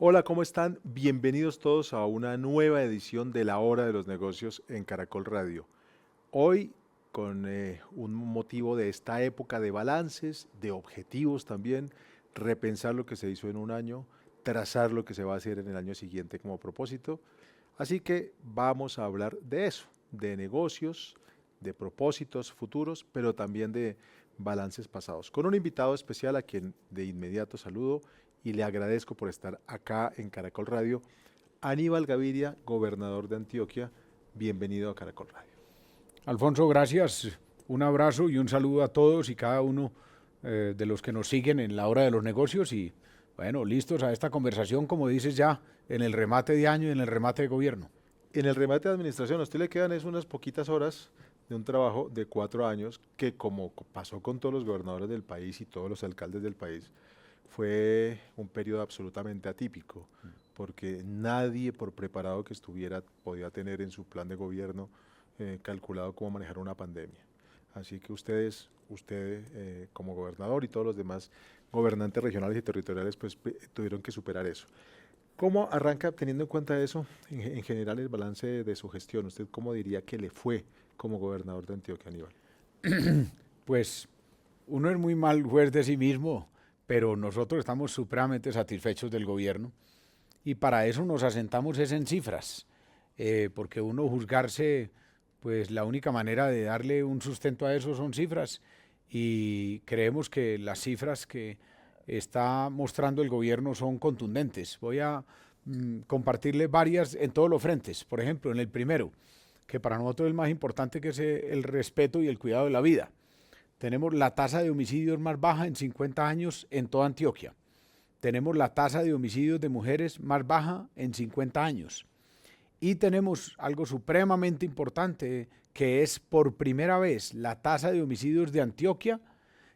Hola, ¿cómo están? Bienvenidos todos a una nueva edición de La Hora de los Negocios en Caracol Radio. Hoy, con un motivo de esta época de balances, de objetivos también, repensar lo que se hizo en un año, trazar lo que se va a hacer en el año siguiente como propósito. Así que vamos a hablar de eso, de negocios, de propósitos futuros, pero también de balances pasados. Con un invitado especial a quien de inmediato saludo y le agradezco por estar acá en Caracol Radio, Aníbal Gaviria, gobernador de Antioquia. Bienvenido a Caracol Radio. Alfonso, gracias. Un abrazo y un saludo a todos y cada uno de los que nos siguen en la hora de los negocios y bueno, listos a esta conversación, como dices ya, en el remate de año y en el remate de gobierno. En el remate de administración, a usted le quedan es unas poquitas horas de un trabajo de 4 años que, como pasó con todos los gobernadores del país y todos los alcaldes del país, fue un periodo absolutamente atípico, porque nadie, por preparado que estuviera, podía tener en su plan de gobierno calculado cómo manejar una pandemia. Así que usted como gobernador y todos los demás gobernantes regionales y territoriales, pues tuvieron que superar eso. ¿Cómo arranca, teniendo en cuenta eso, en general el balance de su gestión? ¿Usted cómo diría que le fue como gobernador de Antioquia, Aníbal? Pues uno es muy mal juez de sí mismo, pero nosotros estamos supremamente satisfechos del gobierno y para eso nos asentamos es en cifras, porque uno juzgarse, pues la única manera de darle un sustento a eso son cifras y creemos que las cifras que está mostrando el gobierno son contundentes. Voy a compartirle varias en todos los frentes. Por ejemplo, en el primero, que para nosotros es el más importante, que es el respeto y el cuidado de la vida. Tenemos la tasa de homicidios más baja en 50 años en toda Antioquia. Tenemos la tasa de homicidios de mujeres más baja en 50 años. Y tenemos algo supremamente importante, que es por primera vez la tasa de homicidios de Antioquia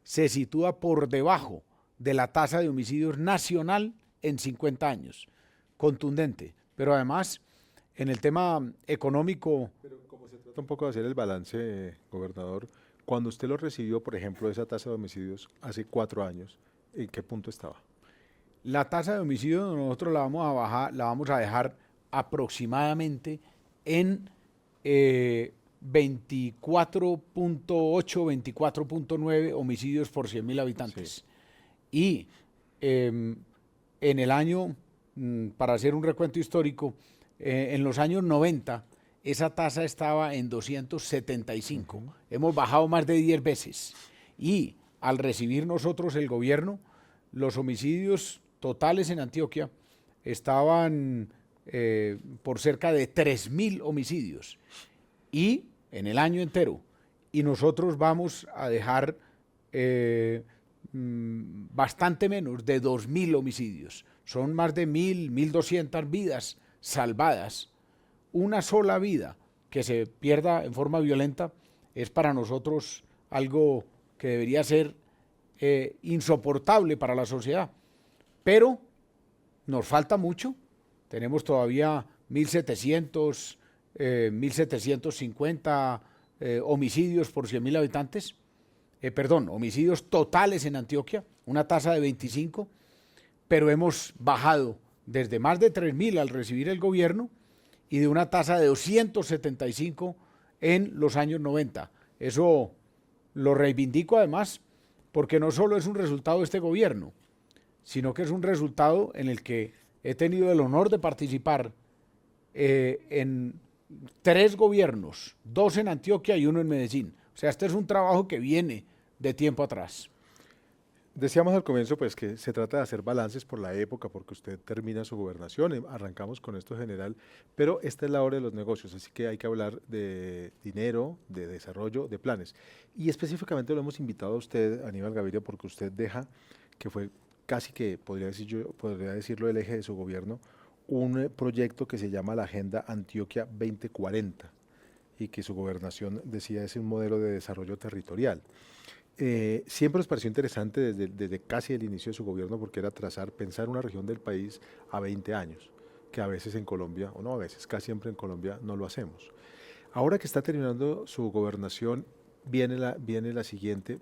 se sitúa por debajo de la tasa de homicidios nacional en 50 años. Contundente. Pero además, en el tema económico. Pero como se trata un poco de hacer el balance, gobernador, cuando usted lo recibió, por ejemplo, esa tasa de homicidios hace 4 años, ¿en qué punto estaba? La tasa de homicidio nosotros la vamos a bajar, la vamos a dejar aproximadamente en 24.8, 24.9 homicidios por 100.000 Sí. habitantes. Y en el año, para hacer un recuento histórico, en los años 90 esa tasa estaba en 275. Hemos bajado más de 10 veces. Y al recibir nosotros el gobierno, los homicidios totales en Antioquia estaban por cerca de 3.000 homicidios. Y en el año entero. Y nosotros vamos a dejar bastante menos de 2.000 homicidios. Son más de 1.200 vidas salvadas. Una sola vida que se pierda en forma violenta es para nosotros algo que debería ser insoportable para la sociedad. Pero nos falta mucho. Tenemos todavía 1.700, 1.750 homicidios por 100.000 habitantes. Perdón, homicidios totales en Antioquia, una tasa de 25, pero hemos bajado desde más de 3.000 al recibir el gobierno y de una tasa de 275 en los años 90. Eso lo reivindico además porque no solo es un resultado de este gobierno, sino que es un resultado en el que he tenido el honor de participar en 3 gobiernos, 2 en Antioquia y 1 en Medellín. O sea, este es un trabajo que viene de tiempo atrás. Decíamos al comienzo pues que se trata de hacer balances por la época, porque usted termina su gobernación, arrancamos con esto general, pero esta es la hora de los negocios, así que hay que hablar de dinero, de desarrollo, de planes. Y específicamente lo hemos invitado a usted, Aníbal Gaviria, porque usted deja, que fue casi que, podría decirlo, el eje de su gobierno, un proyecto que se llama la Agenda Antioquia 2040 y que su gobernación decía es un modelo de desarrollo territorial. Siempre nos pareció interesante desde casi el inicio de su gobierno porque era pensar una región del país a 20 años, que a veces en Colombia, o no a veces, casi siempre en Colombia no lo hacemos. Ahora que está terminando su gobernación, viene la siguiente.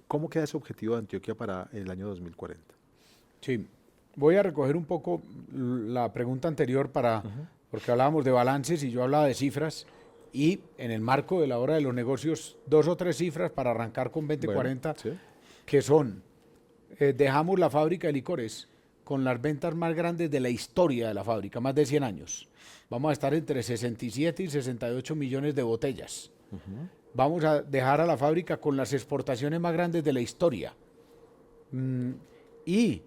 ¿Cómo queda ese objetivo de Antioquia para el año 2040? Sí, voy a recoger un poco la pregunta anterior porque hablábamos de balances y yo hablaba de cifras y en el marco de la hora de los negocios, 2 o 3 cifras para arrancar con 2040, Bueno, sí. que son, dejamos la fábrica de licores con las ventas más grandes de la historia de la fábrica, más de 100 años. Vamos a estar entre 67 y 68 millones de botellas. Vamos a dejar a la fábrica con las exportaciones más grandes de la historia. Y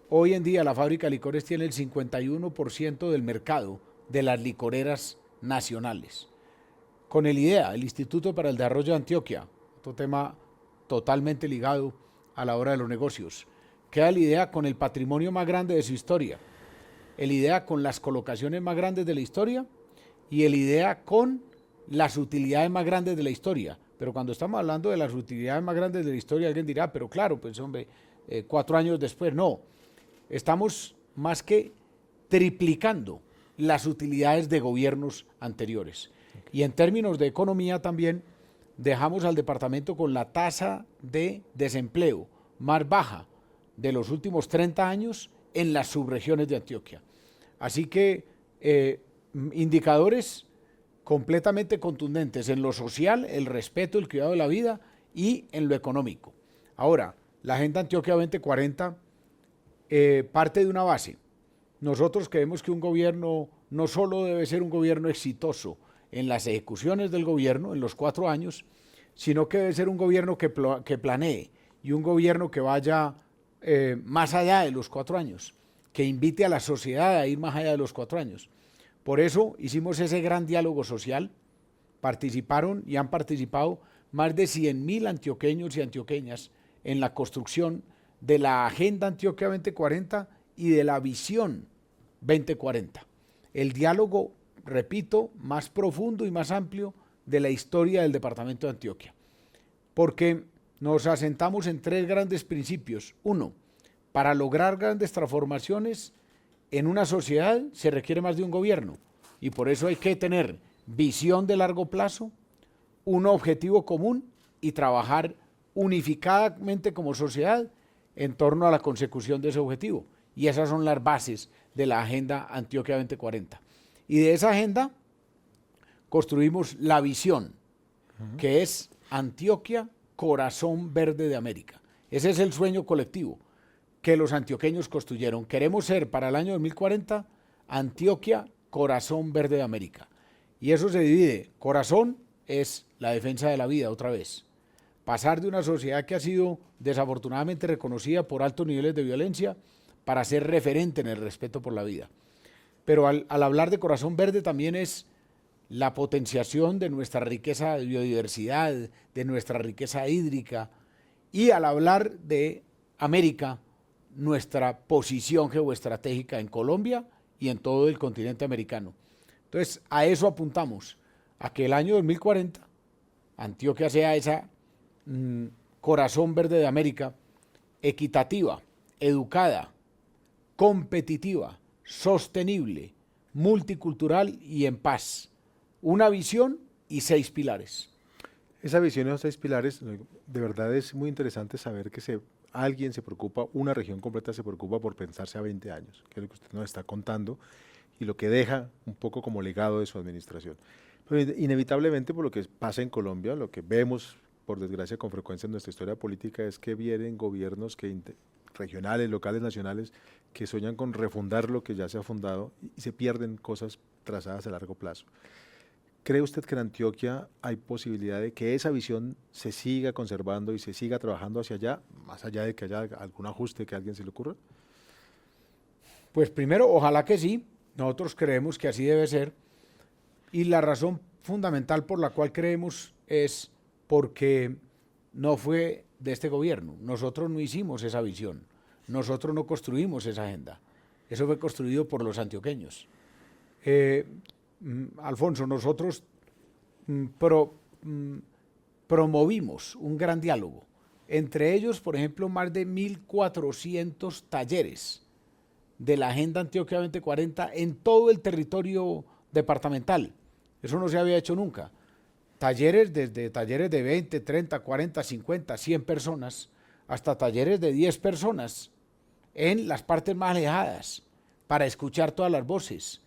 hoy en día la fábrica de licores tiene el 51% del mercado de las licoreras nacionales. Con el IDEA, el Instituto para el Desarrollo de Antioquia, otro tema totalmente ligado a la hora de los negocios, queda el IDEA con el patrimonio más grande de su historia, el IDEA con las colocaciones más grandes de la historia y el IDEA con las utilidades más grandes de la historia. Pero cuando estamos hablando de las utilidades más grandes de la historia, alguien dirá, pero claro, pues hombre, 4 años después, no. Estamos más que triplicando las utilidades de gobiernos anteriores. Y en términos de economía también, dejamos al departamento con la tasa de desempleo más baja de los últimos 30 años en las subregiones de Antioquia. Así que indicadores completamente contundentes en lo social, el respeto, el cuidado de la vida y en lo económico. Ahora, la Agenda Antioquia 2040 parte de una base. Nosotros creemos que un gobierno no solo debe ser un gobierno exitoso en las ejecuciones del gobierno en los 4 años, sino que debe ser un gobierno que planee y un gobierno que vaya más allá de los 4 años, que invite a la sociedad a ir más allá de los 4 años. Por eso hicimos ese gran diálogo social, participaron y han participado más de 100.000 antioqueños y antioqueñas en la construcción de la Agenda Antioquia 2040 y de la Visión 2040. El diálogo, repito, más profundo y más amplio de la historia del departamento de Antioquia. Porque nos asentamos en 3 grandes principios. 1, para lograr grandes transformaciones en una sociedad se requiere más de un gobierno y por eso hay que tener visión de largo plazo, un objetivo común y trabajar unificadamente como sociedad en torno a la consecución de ese objetivo. Y esas son las bases de la Agenda Antioquia 2040. Y de esa agenda construimos la visión, que es Antioquia, corazón verde de América. Ese es el sueño colectivo que los antioqueños construyeron. Queremos ser para el año 2040 Antioquia, corazón verde de América. Y eso se divide. Corazón es la defensa de la vida, otra vez. Pasar de una sociedad que ha sido desafortunadamente reconocida por altos niveles de violencia para ser referente en el respeto por la vida. Pero al hablar de corazón verde también es la potenciación de nuestra riqueza de biodiversidad, de nuestra riqueza hídrica, y al hablar de América, nuestra posición geoestratégica en Colombia y en todo el continente americano. Entonces, a eso apuntamos, a que el año 2040 Antioquia sea esa corazón verde de América, equitativa, educada, competitiva, sostenible, multicultural y en paz. Una visión y 6 pilares. Esa visión y esos 6 pilares, de verdad es muy interesante saber que alguien se preocupa, una región completa se preocupa por pensarse a 20 años, que es lo que usted nos está contando y lo que deja un poco como legado de su administración. Pero inevitablemente por lo que pasa en Colombia, lo que vemos por desgracia con frecuencia en nuestra historia política es que vienen gobiernos regionales, locales, nacionales, que sueñan con refundar lo que ya se ha fundado y se pierden cosas trazadas a largo plazo. ¿Cree usted que en Antioquia hay posibilidad de que esa visión se siga conservando y se siga trabajando hacia allá, más allá de que haya algún ajuste que a alguien se le ocurra? Pues primero, ojalá que sí, nosotros creemos que así debe ser, y la razón fundamental por la cual creemos es porque no fue de este gobierno, nosotros no hicimos esa visión, nosotros no construimos esa agenda, eso fue construido por los antioqueños. Alfonso, nosotros promovimos un gran diálogo, entre ellos, por ejemplo, más de 1.400 talleres de la Agenda Antioquia 2040 en todo el territorio departamental. Eso no se había hecho nunca. Desde talleres de 20, 30, 40, 50, 100 personas, hasta talleres de 10 personas en las partes más alejadas para escuchar todas las voces,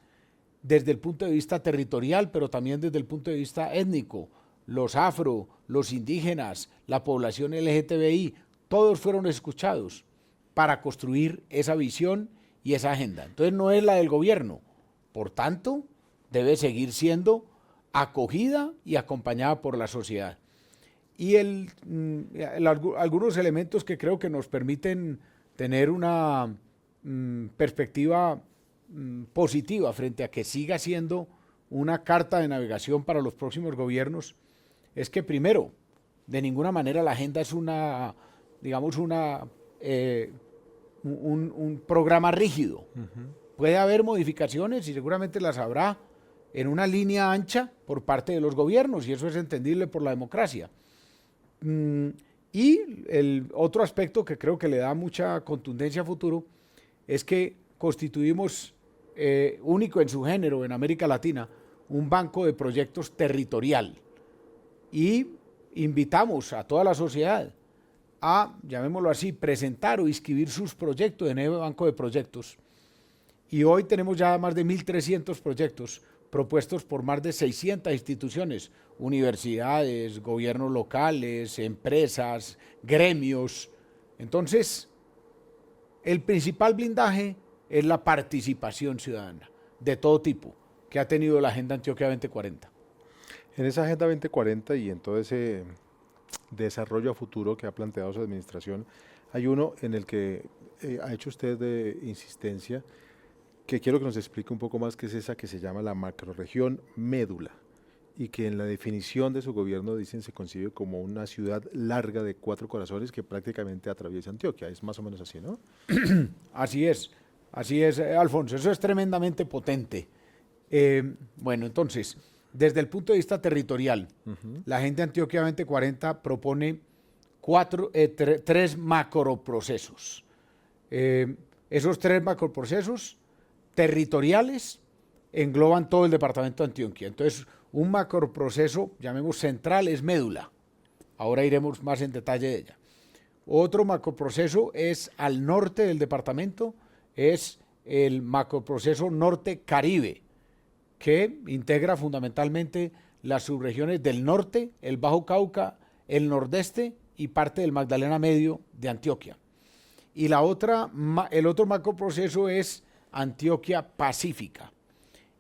desde el punto de vista territorial, pero también desde el punto de vista étnico. Los afro, los indígenas, la población LGTBI, todos fueron escuchados para construir esa visión y esa agenda. Entonces no es la del gobierno, por tanto, debe seguir siendo acogida y acompañada por la sociedad. Y algunos elementos que creo que nos permiten tener una perspectiva positiva frente a que siga siendo una carta de navegación para los próximos gobiernos, es que primero, de ninguna manera la agenda es una, digamos, un programa rígido. Puede haber modificaciones y seguramente las habrá en una línea ancha por parte de los gobiernos, y eso es entendible por la democracia. Y el otro aspecto que creo que le da mucha contundencia a futuro es que constituimos, único en su género en América Latina, un banco de proyectos territorial, y invitamos a toda la sociedad a, llamémoslo así, presentar o inscribir sus proyectos en el banco de proyectos. Y hoy tenemos ya más de 1.300 proyectos propuestos por más de 600 instituciones, universidades, gobiernos locales, empresas, gremios. Entonces, el principal blindaje es la participación ciudadana de todo tipo que ha tenido la Agenda Antioquia 2040. En esa Agenda 2040 y en todo ese desarrollo a futuro que ha planteado su administración, hay uno en el que ha hecho usted de insistencia, que quiero que nos explique un poco más, que es esa que se llama la macrorregión médula, y que en la definición de su gobierno dicen se concibe como una ciudad larga de 4 corazones que prácticamente atraviesa Antioquia. Es más o menos así, ¿no? Así es, Alfonso, eso es tremendamente potente. Bueno, entonces, desde el punto de vista territorial, la Agenda Antioquia 2040 propone 3 macroprocesos. Esos 3 macroprocesos territoriales engloban todo el departamento de Antioquia. Entonces, un macroproceso, llamemos central, es médula. Ahora iremos más en detalle de ella. Otro macroproceso es al norte del departamento, es el macroproceso norte Caribe, que integra fundamentalmente las subregiones del norte, el Bajo Cauca, el nordeste y parte del Magdalena Medio de Antioquia. Y el otro macroproceso es Antioquia Pacífica,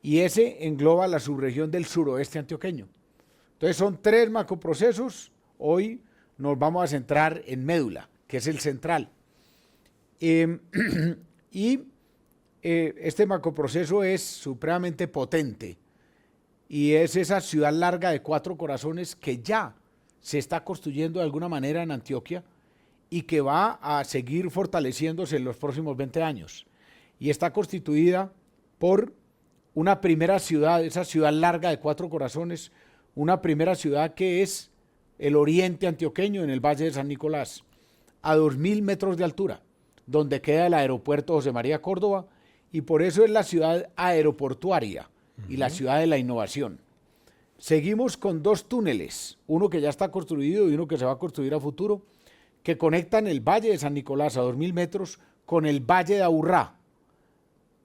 y ese engloba la subregión del suroeste antioqueño. Entonces son 3 macroprocesos. Hoy nos vamos a centrar en médula, que es el central. Este macroproceso es supremamente potente y es esa ciudad larga de 4 corazones que ya se está construyendo de alguna manera en Antioquia y que va a seguir fortaleciéndose en los próximos 20 años. Y está constituida por una primera ciudad, esa ciudad larga de 4 corazones, una primera ciudad que es el oriente antioqueño en el Valle de San Nicolás, a 2.000 metros de altura, donde queda el aeropuerto José María Córdoba, y por eso es la ciudad aeroportuaria y la ciudad de la innovación. Seguimos con 2 túneles, uno que ya está construido y uno que se va a construir a futuro, que conectan el Valle de San Nicolás a 2.000 metros con el Valle de Aburrá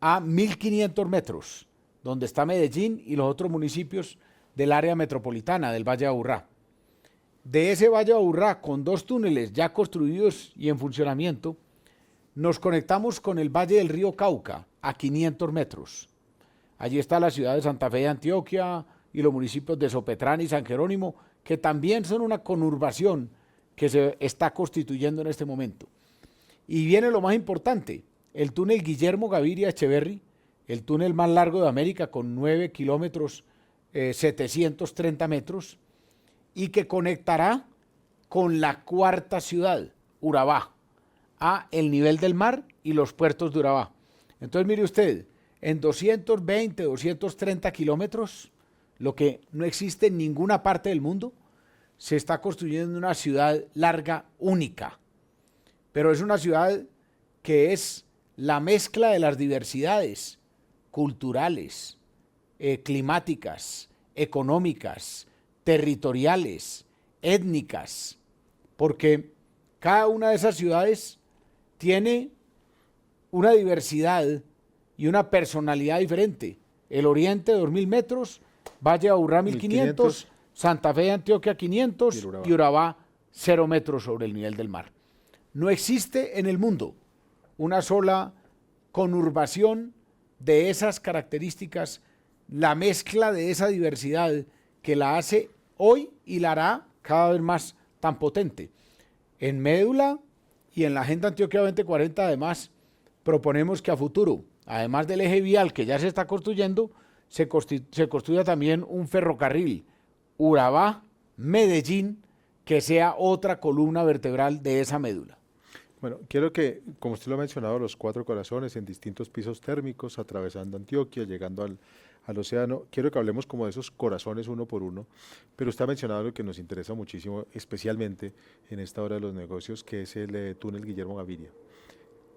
a 1.500 metros, donde está Medellín y los otros municipios del área metropolitana del Valle de Aburrá. De ese Valle de Aburrá, con 2 túneles ya construidos y en funcionamiento, nos conectamos con el Valle del Río Cauca a 500 metros. Allí está la ciudad de Santa Fe de Antioquia y los municipios de Sopetrán y San Jerónimo, que también son una conurbación que se está constituyendo en este momento. Y viene lo más importante, el túnel Guillermo Gaviria Echeverry, el túnel más largo de América con 9 kilómetros, 730 metros, y que conectará con la 4ª ciudad, Urabá, a el nivel del mar y los puertos de Urabá. Entonces mire usted, en 220, 230 kilómetros, lo que no existe en ninguna parte del mundo, se está construyendo una ciudad larga única, pero es una ciudad que es la mezcla de las diversidades culturales, climáticas, económicas, territoriales, étnicas, porque cada una de esas ciudades tiene una diversidad y una personalidad diferente. El Oriente, 2.000 metros, Valle de Aburrá, 1.500, Santa Fe de Antioquia, 500 y Urabá, 0 metros sobre el nivel del mar. No existe en el mundo una sola conurbación de esas características, la mezcla de esa diversidad que la hace hoy y la hará cada vez más tan potente. En Médula y en la Agenda Antioquia 2040, además, proponemos que a futuro, además del eje vial que ya se está construyendo, se construya también un ferrocarril Urabá-Medellín, que sea otra columna vertebral de esa médula. Bueno, quiero que, como usted lo ha mencionado, los 4 corazones en distintos pisos térmicos, atravesando Antioquia, llegando al océano, quiero que hablemos como de esos corazones uno por uno, pero usted ha mencionado lo que nos interesa muchísimo, especialmente en esta hora de los negocios, que es el túnel Guillermo Gaviria.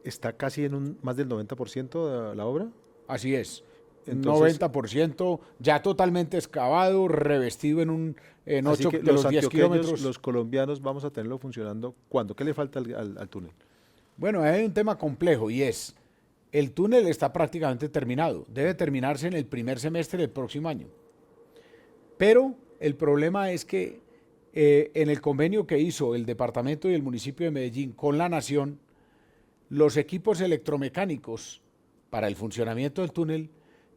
¿Está casi en más del 90% de la obra? Así es. Entonces, 90% ya totalmente excavado, revestido en 8 de los 10 kilómetros. Los colombianos, vamos a tenerlo funcionando. ¿Cuándo? ¿Qué le falta al túnel? Bueno, hay un tema complejo y es, el túnel está prácticamente terminado. Debe terminarse en el primer semestre del próximo año. Pero el problema es que en el convenio que hizo el departamento y el municipio de Medellín con la Nación, los equipos electromecánicos para el funcionamiento del túnel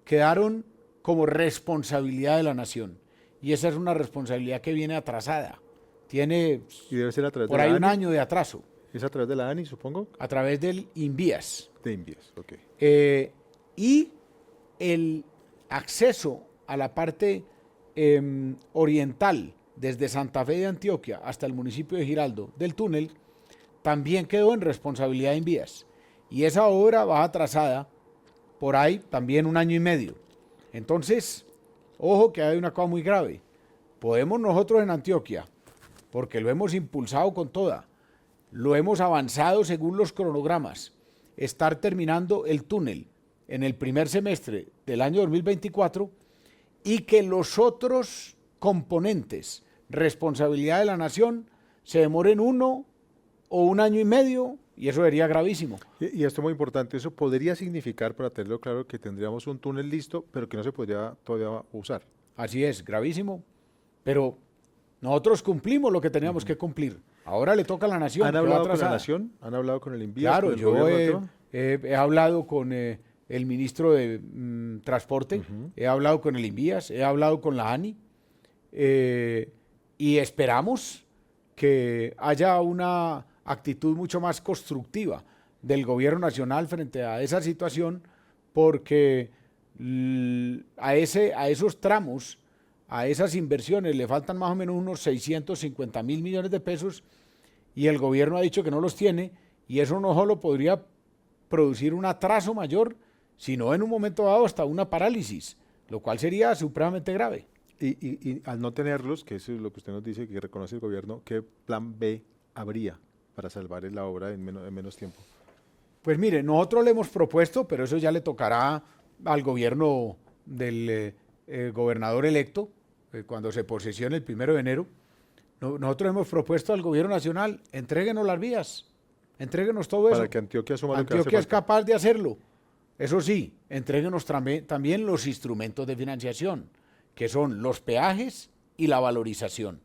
quedaron como responsabilidad de la Nación. Y esa es una responsabilidad que viene atrasada. Tiene ¿Y debe ser a través por de ahí la un ANI? año de atraso. ¿Es a través de la ANI, supongo? A través del INVIAS. De Invías, ok. Y el acceso a la parte oriental, desde Santa Fe de Antioquia hasta el municipio de Giraldo, del túnel, también quedó en responsabilidad de Invías. Y esa obra va atrasada por ahí también 1 año y medio. Entonces, ojo que hay una cosa muy grave. Podemos nosotros en Antioquia, porque lo hemos impulsado con toda, lo hemos avanzado según los cronogramas, estar terminando el túnel en el primer semestre del año 2024 y que los otros componentes, responsabilidad de la Nación, se demoren 1 o 1 año y medio, y eso sería gravísimo. Y esto es muy importante, eso podría significar, para tenerlo claro, que tendríamos un túnel listo, pero que no se podría todavía usar. Así es, gravísimo. Pero nosotros cumplimos lo que teníamos que cumplir. Ahora le toca a la Nación. ¿Han hablado con la Nación? ¿Han hablado con el Invías? Claro, con el yo gobierno he hablado con el ministro de Transporte, he hablado con el Invías, he hablado con la ANI, y esperamos que haya una actitud mucho más constructiva del gobierno nacional frente a esa situación, porque a esos tramos, a esas inversiones le faltan más o menos unos 650.000 millones de pesos y el gobierno ha dicho que no los tiene, y eso no solo podría producir un atraso mayor, sino en un momento dado hasta una parálisis, lo cual sería supremamente grave. Y al no tenerlos, que eso es lo que usted nos dice, que reconoce el gobierno, ¿qué plan B habría para salvar la obra en menos tiempo? Pues mire, nosotros le hemos propuesto, pero eso ya le tocará al gobierno del gobernador electo, cuando se posesione el 1 de enero. Nosotros hemos propuesto al gobierno nacional, entréguenos las vías, entréguenos todo eso. Para que Antioquia asuma lo que hace Antioquia es falta. capaz de hacerlo. Eso sí, entréguenos también los instrumentos de financiación, que son los peajes y la valorización.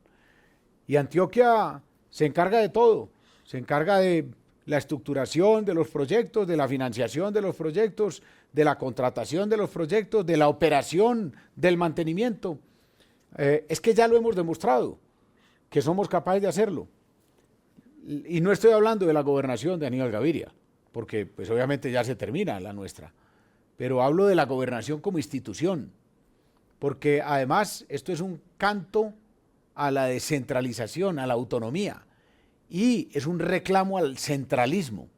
Y Antioquia se encarga de todo, se encarga de la estructuración de los proyectos, de la financiación de los proyectos, de la contratación de los proyectos, de la operación, del mantenimiento. Es que ya lo hemos demostrado, que somos capaces de hacerlo. Y no estoy hablando de la gobernación de Aníbal Gaviria, porque pues obviamente ya se termina la nuestra, pero hablo de la gobernación como institución, porque además esto es un canto a la descentralización, a la autonomía, y es un reclamo al centralismo.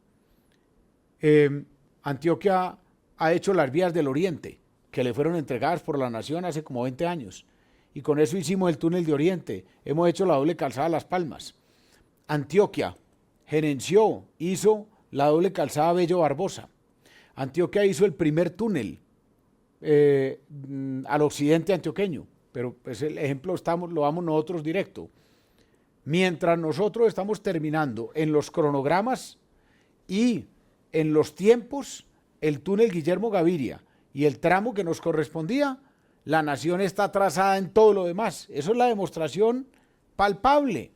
Antioquia ha hecho las vías del Oriente, que le fueron entregadas por la Nación hace como 20 años, y con eso hicimos el túnel de Oriente, hemos hecho la doble calzada Las Palmas. Antioquia gerenció, hizo la doble calzada Bello Barbosa. Antioquia hizo el primer túnel al occidente antioqueño, pero pues el ejemplo lo damos nosotros directo. Mientras nosotros estamos terminando en los cronogramas y en los tiempos, el túnel Guillermo Gaviria y el tramo que nos correspondía, la nación está atrasada en todo lo demás. Eso es la demostración palpable.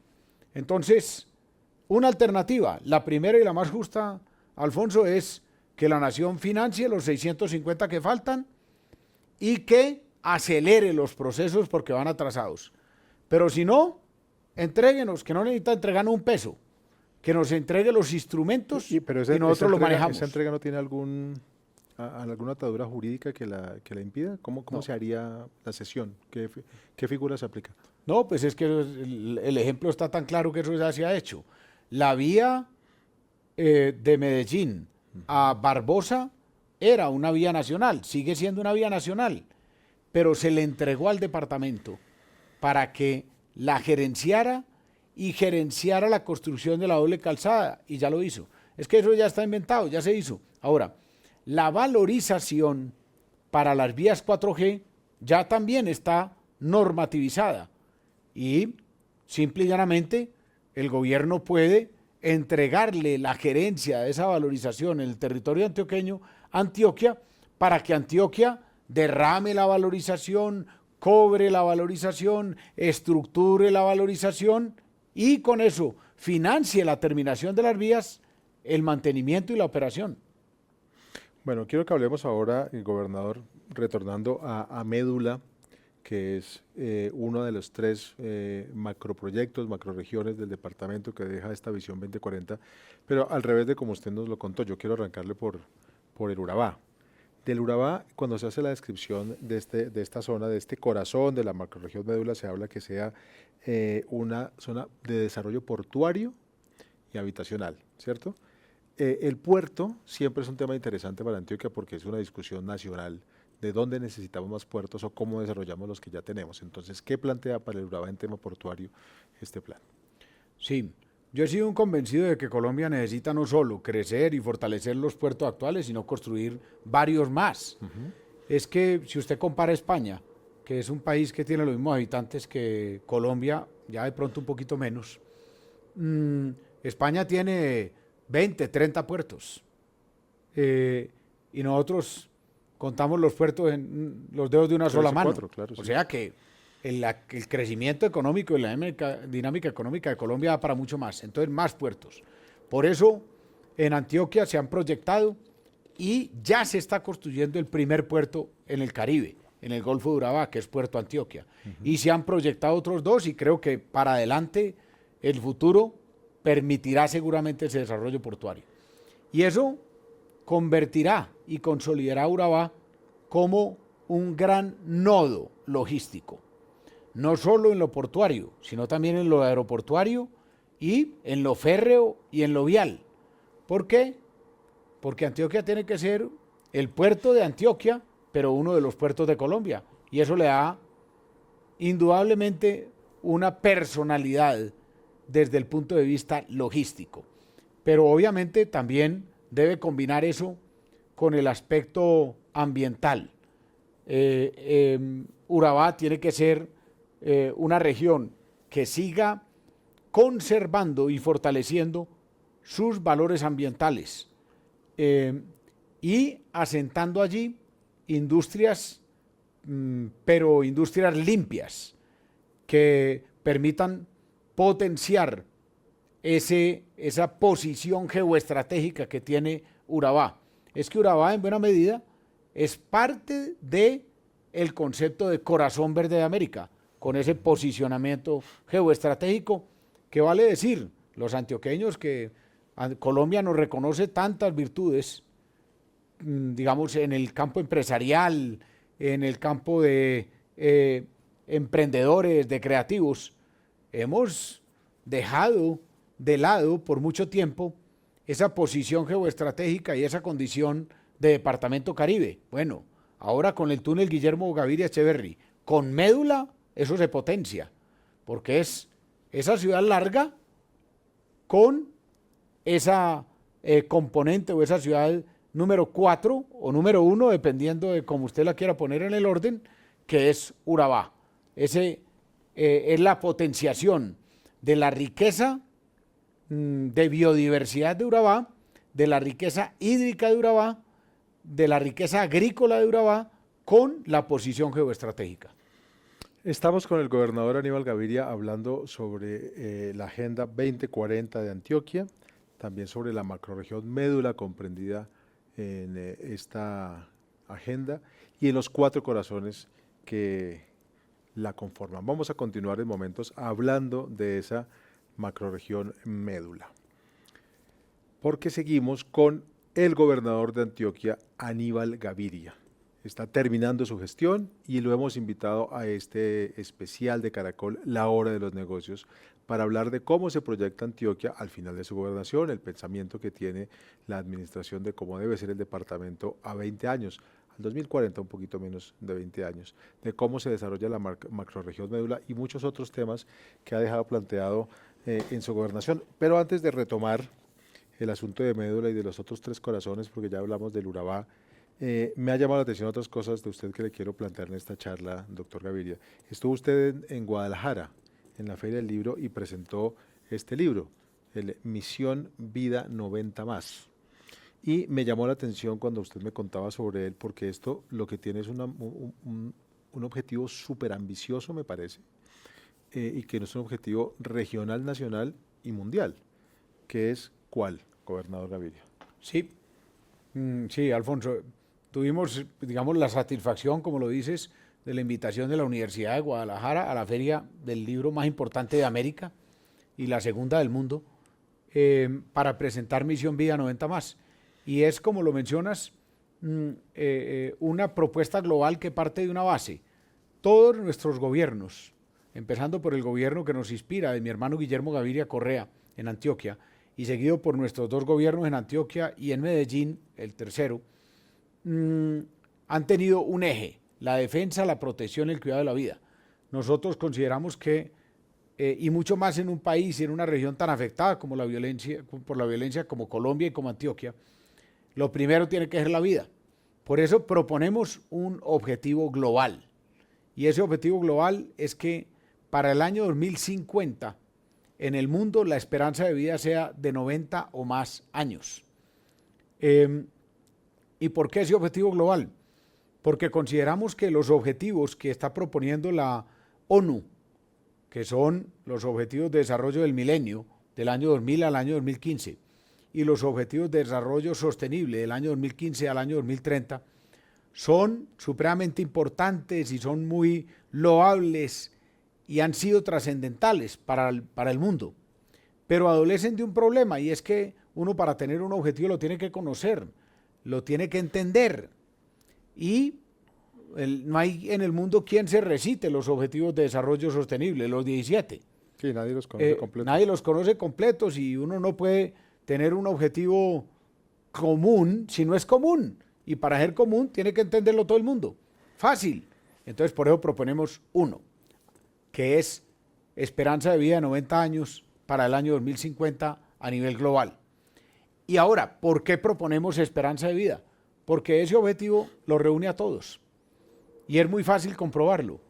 Entonces, una alternativa, la primera y la más justa, Alfonso, es que la nación financie los 650 que faltan y que acelere los procesos porque van atrasados. Pero si no, entréguenos, que no necesita entregarnos un peso, que nos entregue los instrumentos y nosotros los manejamos. ¿Esa entrega no tiene alguna atadura jurídica que la impida? ¿Cómo No. se haría la cesión? ¿Qué figura se aplica? No, pues es que el ejemplo está tan claro que eso ya se ha hecho. La vía de Medellín a Barbosa era una vía nacional, sigue siendo una vía nacional, pero se le entregó al departamento para que la gerenciara y gerenciara la construcción de la doble calzada, y ya lo hizo. Es que eso ya está inventado, ya se hizo. Ahora, la valorización para las vías 4G ya también está normativizada y simple y llanamente el gobierno puede entregarle la gerencia de esa valorización en el territorio antioqueño a Antioquia para que Antioquia derrame la valorización, cobre la valorización, estructure la valorización y con eso financie la terminación de las vías, el mantenimiento y la operación. Bueno, quiero que hablemos ahora, el gobernador, retornando a Médula, que es uno de los 3 macroproyectos, macroregiones del departamento que deja esta visión 2040, pero al revés de como usted nos lo contó. Yo quiero arrancarle por el Urabá. Del Urabá, cuando se hace la descripción de esta zona, de este corazón de la macrorregión Médula, se habla que sea una zona de desarrollo portuario y habitacional, ¿cierto? El puerto siempre es un tema interesante para Antioquia porque es una discusión nacional de dónde necesitamos más puertos o cómo desarrollamos los que ya tenemos. Entonces, ¿qué plantea para el Urabá en tema portuario este plan? Sí, yo he sido un convencido de que Colombia necesita no solo crecer y fortalecer los puertos actuales, sino construir varios más. Es que si usted compara España, que es un país que tiene los mismos habitantes que Colombia, ya de pronto un poquito menos, España tiene 20, 30 puertos. Y nosotros contamos los puertos en los dedos de una sola mano. 4, claro, sí. O sea que el crecimiento económico y la dinámica económica de Colombia da para mucho más. Entonces, más puertos. Por eso, en Antioquia se han proyectado y ya se está construyendo el primer puerto en el Caribe, en el Golfo de Urabá, que es Puerto Antioquia. Y se han proyectado otros 2 y creo que para adelante el futuro permitirá seguramente ese desarrollo portuario. Y eso convertirá y consolidará a Urabá como un gran nodo logístico, no solo en lo portuario, sino también en lo aeroportuario y en lo férreo y en lo vial. ¿Por qué? Porque Antioquia tiene que ser el puerto de Antioquia, pero uno de los puertos de Colombia, y eso le da indudablemente una personalidad desde el punto de vista logístico, pero obviamente también debe combinar eso con el aspecto ambiental. Urabá tiene que ser una región que siga conservando y fortaleciendo sus valores ambientales y asentando allí industrias, pero industrias limpias que permitan potenciar esa posición geoestratégica que tiene Urabá. Es que Urabá, en buena medida, es parte del concepto de corazón verde de América, con ese posicionamiento geoestratégico que vale decir, los antioqueños que Colombia nos reconoce tantas virtudes, digamos, en el campo empresarial, en el campo de emprendedores, de creativos, hemos dejado de lado por mucho tiempo esa posición geoestratégica y esa condición de departamento Caribe. Bueno, ahora con el túnel Guillermo Gaviria Echeverry, con Médula, eso se potencia, porque es esa ciudad larga con esa componente o esa ciudad número 4 o número 1, dependiendo de cómo usted la quiera poner en el orden, que es Urabá. Es la potenciación de la riqueza de biodiversidad de Urabá, de la riqueza hídrica de Urabá, de la riqueza agrícola de Urabá, con la posición geoestratégica. Estamos con el gobernador Aníbal Gaviria hablando sobre la Agenda 2040 de Antioquia, también sobre la macrorregión Médula comprendida en esta agenda y en los 4 corazones que la conforman. Vamos a continuar en momentos hablando de esa macrorregión Médula, porque seguimos con el gobernador de Antioquia, Aníbal Gaviria. Está terminando su gestión y lo hemos invitado a este especial de Caracol, La Hora de los Negocios, para hablar de cómo se proyecta Antioquia al final de su gobernación, el pensamiento que tiene la administración de cómo debe ser el departamento a 20 años, al 2040 un poquito menos de 20 años, de cómo se desarrolla la macrorregión Médula y muchos otros temas que ha dejado planteado en su gobernación. Pero antes de retomar el asunto de Médula y de los otros 3 corazones, porque ya hablamos del Urabá, me ha llamado la atención otras cosas de usted que le quiero plantear en esta charla, doctor Gaviria. Estuvo usted en Guadalajara, en la Feria del Libro, y presentó este libro, el Misión Vida 90 Más. Y me llamó la atención cuando usted me contaba sobre él, porque esto lo que tiene es un objetivo súper ambicioso, me parece, y que no es un objetivo regional, nacional y mundial, que es ¿cuál, gobernador Gaviria? Sí, sí, Alfonso. Tuvimos, digamos, la satisfacción, como lo dices, de la invitación de la Universidad de Guadalajara a la feria del libro más importante de América y la segunda del mundo, para presentar Misión Vida 90 Más. Y es, como lo mencionas, una propuesta global que parte de una base. Todos nuestros gobiernos, empezando por el gobierno que nos inspira, de mi hermano Guillermo Gaviria Correa, en Antioquia, y seguido por nuestros 2 gobiernos en Antioquia y en Medellín, el tercero, han tenido un eje: la defensa, la protección y el cuidado de la vida. Nosotros consideramos que, y mucho más en un país y en una región tan afectada como por la violencia como Colombia y como Antioquia, lo primero tiene que ser la vida. Por eso proponemos un objetivo global. Y ese objetivo global es que para el año 2050 en el mundo la esperanza de vida sea de 90 o más años. ¿Y por qué ese objetivo global? Porque consideramos que los objetivos que está proponiendo la ONU, que son los Objetivos de Desarrollo del Milenio, del año 2000 al año 2015, y los Objetivos de Desarrollo Sostenible del año 2015 al año 2030, son supremamente importantes y son muy loables y han sido trascendentales para el mundo. Pero adolecen de un problema, y es que uno, para tener un objetivo, lo tiene que conocer, lo tiene que entender, y no hay en el mundo quien se recite los Objetivos de Desarrollo Sostenible, los 17. Sí, nadie los conoce completos. Nadie los conoce completos, y uno no puede tener un objetivo común si no es común, y para ser común tiene que entenderlo todo el mundo. Fácil. Entonces, por eso proponemos uno, que es esperanza de vida de 90 años para el año 2050 a nivel global. Y ahora, ¿por qué proponemos esperanza de vida? Porque ese objetivo lo reúne a todos. Y es muy fácil comprobarlo.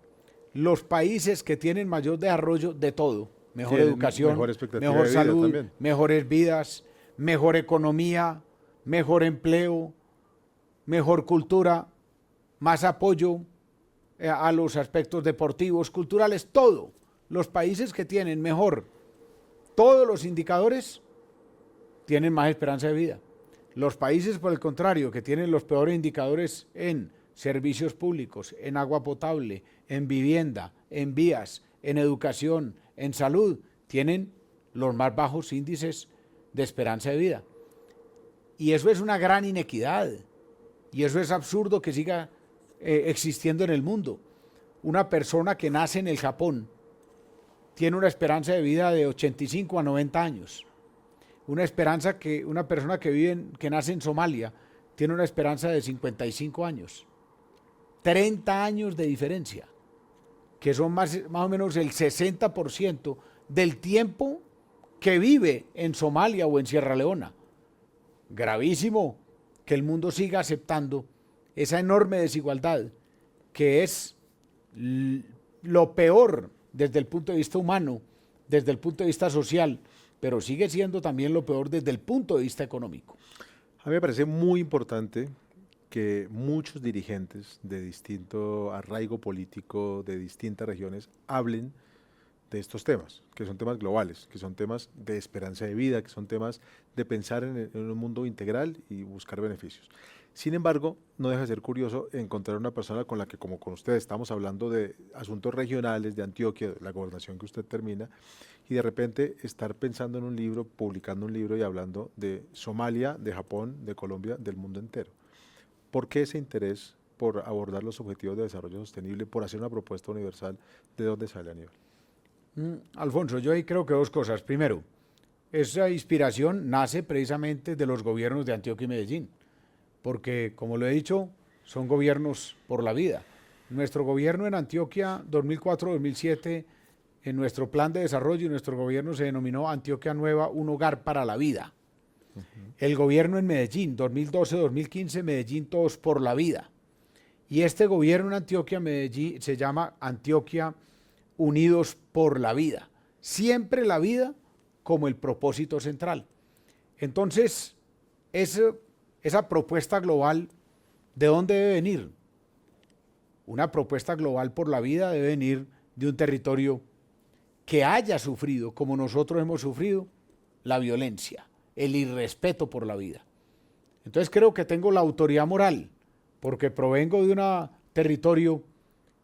Los países que tienen mayor desarrollo de todo, mejor educación, mejor salud, mejores vidas, mejor economía, mejor empleo, mejor cultura, más apoyo a los aspectos deportivos, culturales, todo. Los países que tienen mejor todos los indicadores tienen más esperanza de vida. Los países, por el contrario, que tienen los peores indicadores en servicios públicos, en agua potable, en vivienda, en vías, en educación, en salud, tienen los más bajos índices de esperanza de vida. Y eso es una gran inequidad, y eso es absurdo que siga existiendo en el mundo. Una persona que nace en el Japón tiene una esperanza de vida de 85 a 90 años. Una persona que nace en Somalia tiene una esperanza de 55 años. 30 años de diferencia, que son más o menos el 60% del tiempo que vive en Somalia o en Sierra Leona. Gravísimo que el mundo siga aceptando esa enorme desigualdad, que es lo peor desde el punto de vista humano, desde el punto de vista social, pero sigue siendo también lo peor desde el punto de vista económico. A mí me parece muy importante que muchos dirigentes de distinto arraigo político, de distintas regiones, hablen de estos temas, que son temas globales, que son temas de esperanza de vida, que son temas de pensar en un mundo integral y buscar beneficios. Sin embargo, no deja de ser curioso encontrar una persona con la que, como con ustedes, estamos hablando de asuntos regionales, de Antioquia, de la gobernación que usted termina, y de repente estar pensando en un libro, publicando un libro y hablando de Somalia, de Japón, de Colombia, del mundo entero. ¿Por qué ese interés por abordar los objetivos de desarrollo sostenible, por hacer una propuesta universal? ¿De dónde sale, Aníbal? Alfonso, yo ahí creo que dos cosas. Primero, esa inspiración nace precisamente de los gobiernos de Antioquia y Medellín, porque, como lo he dicho, son gobiernos por la vida. Nuestro gobierno en Antioquia, 2004-2007, en nuestro plan de desarrollo y nuestro gobierno se denominó Antioquia Nueva, un hogar para la vida. El gobierno en Medellín, 2012-2015, Medellín Todos por la Vida. Y este gobierno en Antioquia, Medellín, se llama Antioquia Unidos por la Vida. Siempre la vida como el propósito central. Entonces, esa propuesta global, ¿de dónde debe venir? Una propuesta global por la vida debe venir de un territorio que haya sufrido, como nosotros hemos sufrido, la violencia, el irrespeto por la vida. Entonces creo que tengo la autoridad moral, porque provengo de un territorio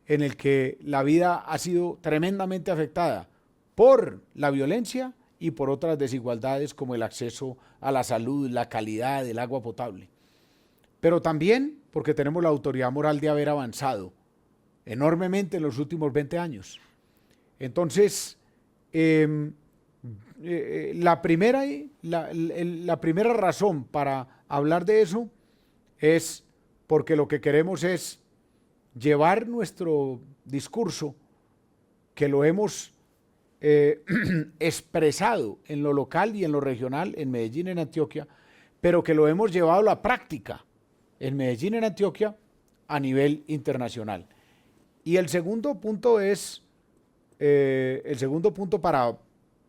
en el que la vida ha sido tremendamente afectada por la violencia y por otras desigualdades como el acceso a la salud, la calidad del agua potable. Pero también porque tenemos la autoridad moral de haber avanzado enormemente en los últimos 20 años. Entonces, la primera razón para hablar de eso es porque lo que queremos es llevar nuestro discurso, que lo hemos expresado en lo local y en lo regional, en Medellín, en Antioquia, pero que lo hemos llevado a la práctica en Medellín, en Antioquia, a nivel internacional. Y el segundo punto para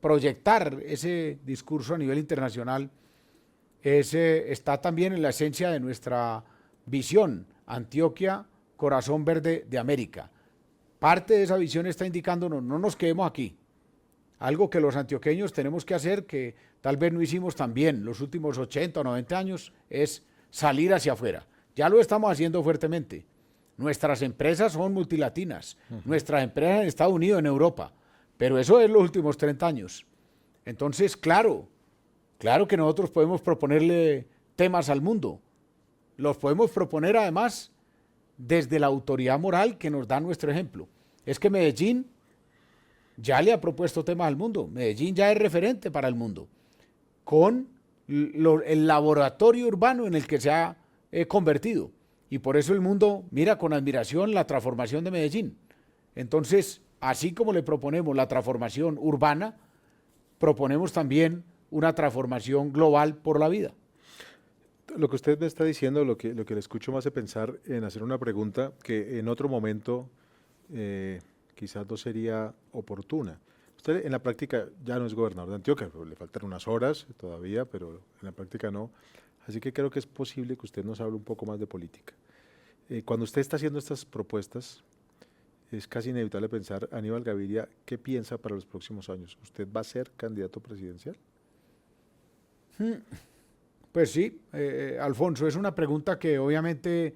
proyectar ese discurso a nivel internacional está también en la esencia de nuestra visión, Antioquia, corazón verde de América. Parte de esa visión está indicándonos, no nos quedemos aquí. Algo que los antioqueños tenemos que hacer, que tal vez no hicimos tan bien los últimos 80 o 90 años, es salir hacia afuera. Ya lo estamos haciendo fuertemente. Nuestras empresas son multilatinas, nuestras empresas en Estados Unidos, en Europa, pero eso es los últimos 30 años. Entonces, claro que nosotros podemos proponerle temas al mundo. Los podemos proponer además desde la autoridad moral que nos da nuestro ejemplo. Es que Medellín ya le ha propuesto temas al mundo. Medellín ya es referente para el mundo, con el laboratorio urbano en el que se ha convertido. Y por eso el mundo mira con admiración la transformación de Medellín. Entonces, así como le proponemos la transformación urbana, proponemos también una transformación global por la vida. Lo que usted me está diciendo, lo que le escucho me hace pensar en hacer una pregunta que en otro momento quizás no sería oportuna. Usted en la práctica ya no es gobernador de Antioquia, le faltan unas horas todavía, pero en la práctica no. Así que creo que es posible que usted nos hable un poco más de política. Cuando usted está haciendo estas propuestas, es casi inevitable pensar, Aníbal Gaviria, ¿qué piensa para los próximos años? ¿Usted va a ser candidato presidencial? Pues sí, Alfonso, es una pregunta que obviamente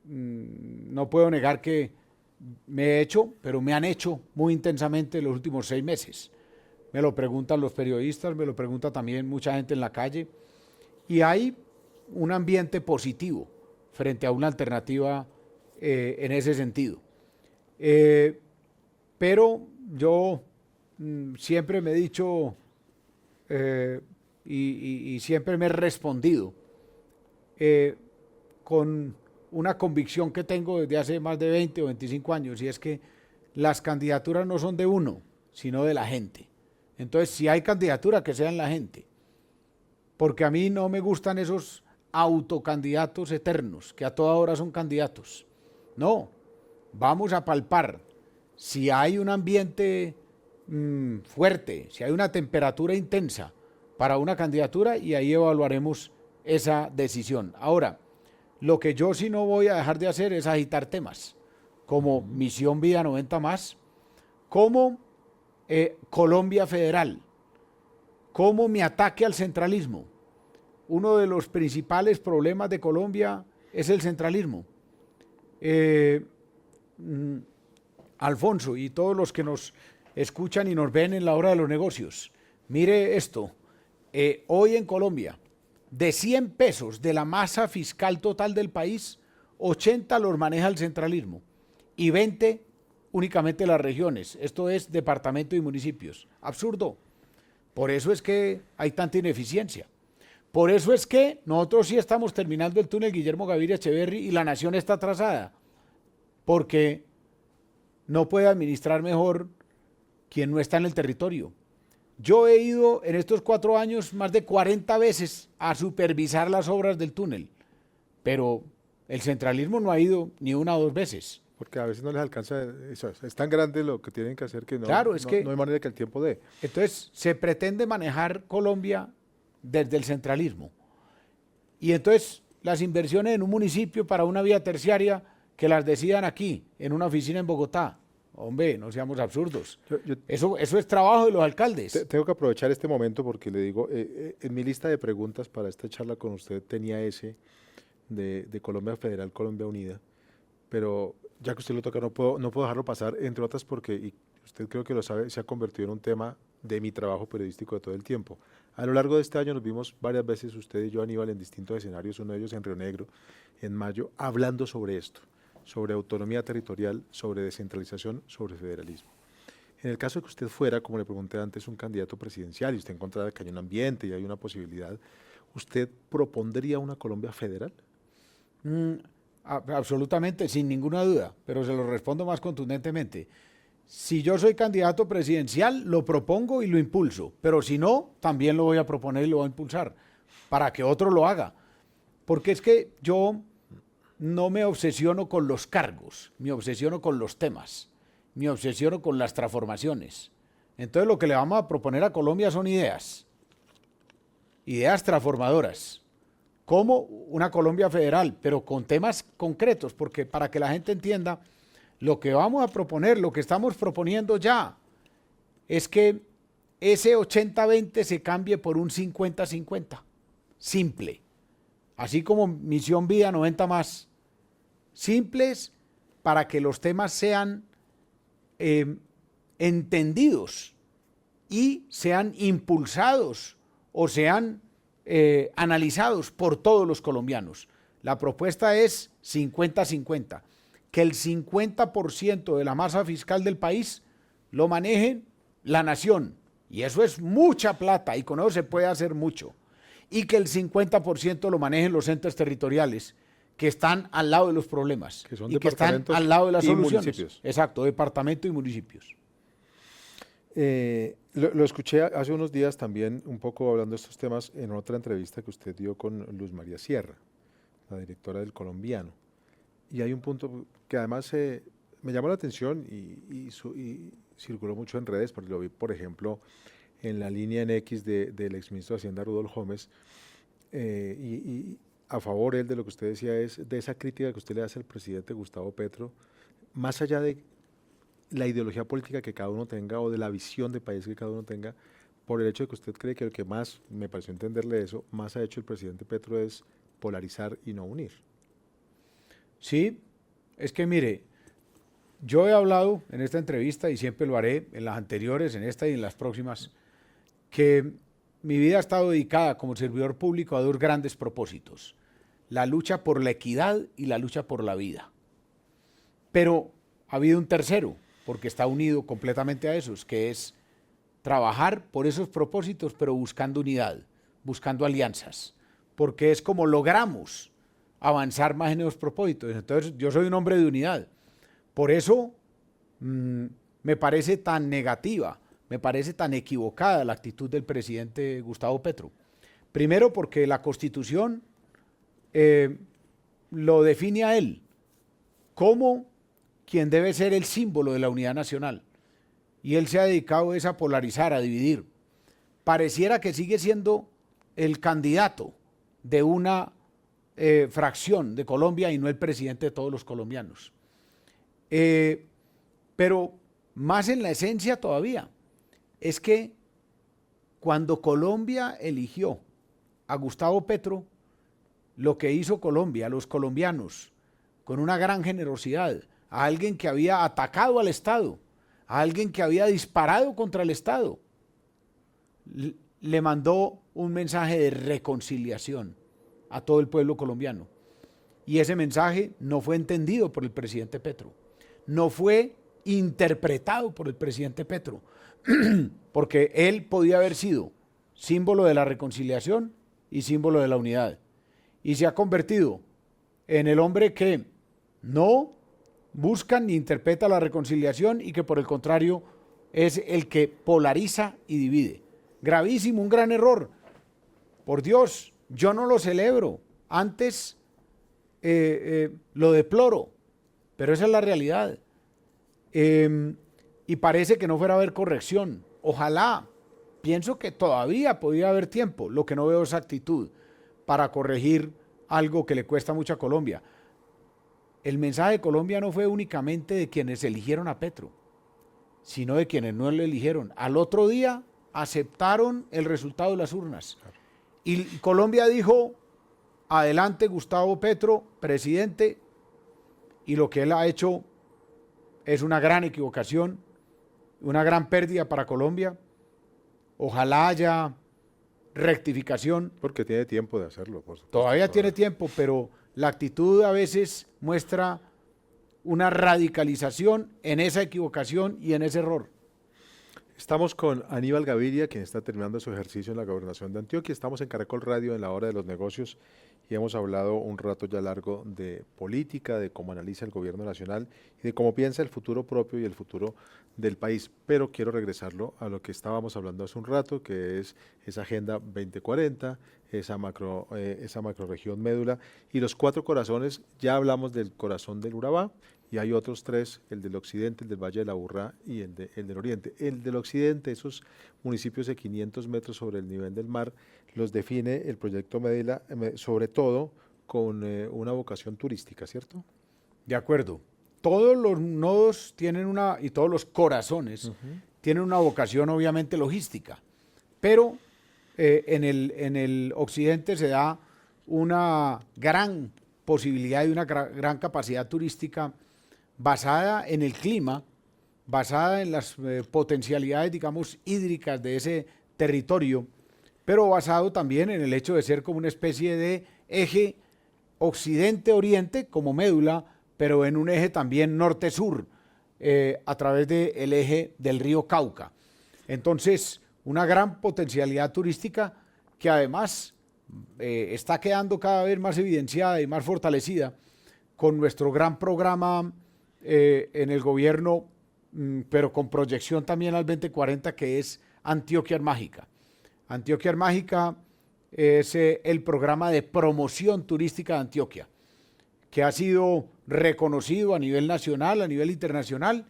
no puedo negar que me he hecho, pero me han hecho muy intensamente los últimos 6 meses. Me lo preguntan los periodistas, me lo pregunta también mucha gente en la calle, y hay un ambiente positivo frente a una alternativa en ese sentido. Pero yo siempre me he dicho y siempre me he respondido con una convicción que tengo desde hace más de 20 o 25 años, y es que las candidaturas no son de uno, sino de la gente. Entonces, si hay candidatura, que sean la gente. Porque a mí no me gustan esos autocandidatos eternos, que a toda hora son candidatos. No, vamos a palpar si hay un ambiente fuerte, si hay una temperatura intensa para una candidatura, y ahí evaluaremos esa decisión. Ahora, lo que yo sí no voy a dejar de hacer es agitar temas como Misión Vida 90 más, como Colombia Federal, como mi ataque al centralismo. Uno de los principales problemas de Colombia es el centralismo. Alfonso y todos los que nos escuchan y nos ven en la hora de los negocios, mire esto, hoy en Colombia, de 100 pesos de la masa fiscal total del país, 80 los maneja el centralismo y 20 únicamente las regiones, esto es departamento y municipios. Absurdo. Por eso es que hay tanta ineficiencia. Por eso es que nosotros sí estamos terminando el túnel Guillermo Gaviria Echeverry y la nación está atrasada, porque no puede administrar mejor quien no está en el territorio. Yo he ido en estos 4 años más de 40 veces a supervisar las obras del túnel, pero el centralismo no ha ido ni 1 o 2 veces. Porque a veces no les alcanza, es tan grande lo que tienen que hacer que no, claro, es que no hay manera que el tiempo dé. Entonces se pretende manejar Colombia desde el centralismo. Y entonces las inversiones en un municipio para una vía terciaria que las decidan aquí, en una oficina en Bogotá. Hombre, no seamos absurdos. Eso es trabajo de los alcaldes. Tengo que aprovechar este momento porque le digo, en mi lista de preguntas para esta charla con usted tenía ese de Colombia Federal, Colombia Unida, pero ya que usted lo toca, no puedo dejarlo pasar, entre otras porque, y usted creo que lo sabe, se ha convertido en un tema de mi trabajo periodístico de todo el tiempo. A lo largo de este año nos vimos varias veces, usted y yo, Aníbal, en distintos escenarios, uno de ellos en Río Negro, en mayo, hablando sobre esto, sobre autonomía territorial, sobre descentralización, sobre federalismo. En el caso de que usted fuera, como le pregunté antes, un candidato presidencial y usted encontrara que hay un ambiente y hay una posibilidad, ¿usted propondría una Colombia federal? Absolutamente, sin ninguna duda, pero se lo respondo más contundentemente. Si yo soy candidato presidencial, lo propongo y lo impulso, pero si no, también lo voy a proponer y lo voy a impulsar, para que otro lo haga. Porque es que yo no me obsesiono con los cargos, me obsesiono con los temas, me obsesiono con las transformaciones. Entonces lo que le vamos a proponer a Colombia son ideas transformadoras, como una Colombia federal, pero con temas concretos, porque para que la gente entienda, lo que vamos a proponer, lo que estamos proponiendo ya, es que ese 80-20 se cambie por un 50-50, simple, así como Misión Vida 90 más, simples para que los temas sean entendidos y sean impulsados o sean analizados por todos los colombianos. La propuesta es 50-50, que el 50% de la masa fiscal del país lo maneje la nación, y eso es mucha plata y con eso se puede hacer mucho, y que el 50% lo manejen los entes territoriales que están al lado de los problemas que son y que están al lado de las soluciones. Municipios. Exacto, departamento y municipios. Lo escuché hace unos días también un poco hablando de estos temas en otra entrevista que usted dio con Luz María Sierra, la directora del Colombiano. Y hay un punto que además me llamó la atención y circuló mucho en redes, porque lo vi, por ejemplo, en la línea en X del exministro de Hacienda, Rudolf Gómez, y a favor él de lo que usted decía es de esa crítica que usted le hace al presidente Gustavo Petro, más allá de la ideología política que cada uno tenga o de la visión de país que cada uno tenga, por el hecho de que usted cree que lo que más, me pareció entenderle eso, más ha hecho el presidente Petro es polarizar y no unir. Sí, es que mire, yo he hablado en esta entrevista y siempre lo haré, en las anteriores, en esta y en las próximas, que mi vida ha estado dedicada como servidor público a 2 grandes propósitos: la lucha por la equidad y la lucha por la vida. Pero ha habido un tercero, porque está unido completamente a esos, que es trabajar por esos propósitos, pero buscando unidad, buscando alianzas, porque es como logramos avanzar más en esos propósitos. Entonces, yo soy un hombre de unidad. Por eso me parece tan negativa, me parece tan equivocada la actitud del presidente Gustavo Petro. Primero, porque la Constitución lo define a él como quien debe ser el símbolo de la unidad nacional. y él se ha dedicado es a polarizar, a dividir. Pareciera que sigue siendo el candidato de una fracción de Colombia y no el presidente de todos los colombianos. Pero más en la esencia todavía, es que cuando Colombia eligió a Gustavo Petro, lo que hizo Colombia, los colombianos, con una gran generosidad, a alguien que había atacado al Estado, a alguien que había disparado contra el Estado, le mandó un mensaje de reconciliación a todo el pueblo colombiano. Y ese mensaje no fue entendido por el presidente Petro, no fue interpretado por el presidente Petro, porque él podía haber sido símbolo de la reconciliación y símbolo de la unidad. Y se ha convertido en el hombre que no busca ni interpreta la reconciliación y que por el contrario es el que polariza y divide. Gravísimo, un gran error. Por Dios, yo no lo celebro. Antes lo deploro, pero esa es la realidad. Y parece que no fuera a haber corrección. Ojalá, pienso que todavía podría haber tiempo. Lo que no veo es actitud para corregir algo que le cuesta mucho a Colombia. El mensaje de Colombia no fue únicamente de quienes eligieron a Petro, sino de quienes no lo eligieron. Al otro día aceptaron el resultado de las urnas. Y Colombia dijo, adelante Gustavo Petro, presidente, y lo que él ha hecho es una gran equivocación, una gran pérdida para Colombia. Ojalá haya rectificación. Porque tiene tiempo de hacerlo, por supuesto. Todavía tiene tiempo, pero la actitud a veces muestra una radicalización en esa equivocación y en ese error. Estamos con Aníbal Gaviria, quien está terminando su ejercicio en la gobernación de Antioquia. Estamos en Caracol Radio en la hora de los negocios y hemos hablado un rato ya largo de política, de cómo analiza el gobierno nacional y de cómo piensa el futuro propio y el futuro del país. Pero quiero regresarlo a lo que estábamos hablando hace un rato, que es esa Agenda 2040, esa macrorregión médula y los 4 corazones. Ya hablamos del corazón del Urabá. Y hay otros 3, el del occidente, el del Valle de la Aburrá y el del oriente. El del occidente, esos municipios de 500 metros sobre el nivel del mar, los define el proyecto Médula, sobre todo con una vocación turística, ¿cierto? De acuerdo. Todos los nodos tienen y todos los corazones tienen una vocación obviamente logística, pero en el occidente se da una gran posibilidad y una gran capacidad turística basada en el clima, basada en las potencialidades, digamos, hídricas de ese territorio, pero basado también en el hecho de ser como una especie de eje occidente-oriente como médula, pero en un eje también norte-sur, a través del eje del río Cauca. Entonces, una gran potencialidad turística que además está quedando cada vez más evidenciada y más fortalecida con nuestro gran programa en el gobierno, pero con proyección también al 2040, que es Antioquia Mágica. Antioquia Mágica es el programa de promoción turística de Antioquia, que ha sido reconocido a nivel nacional, a nivel internacional,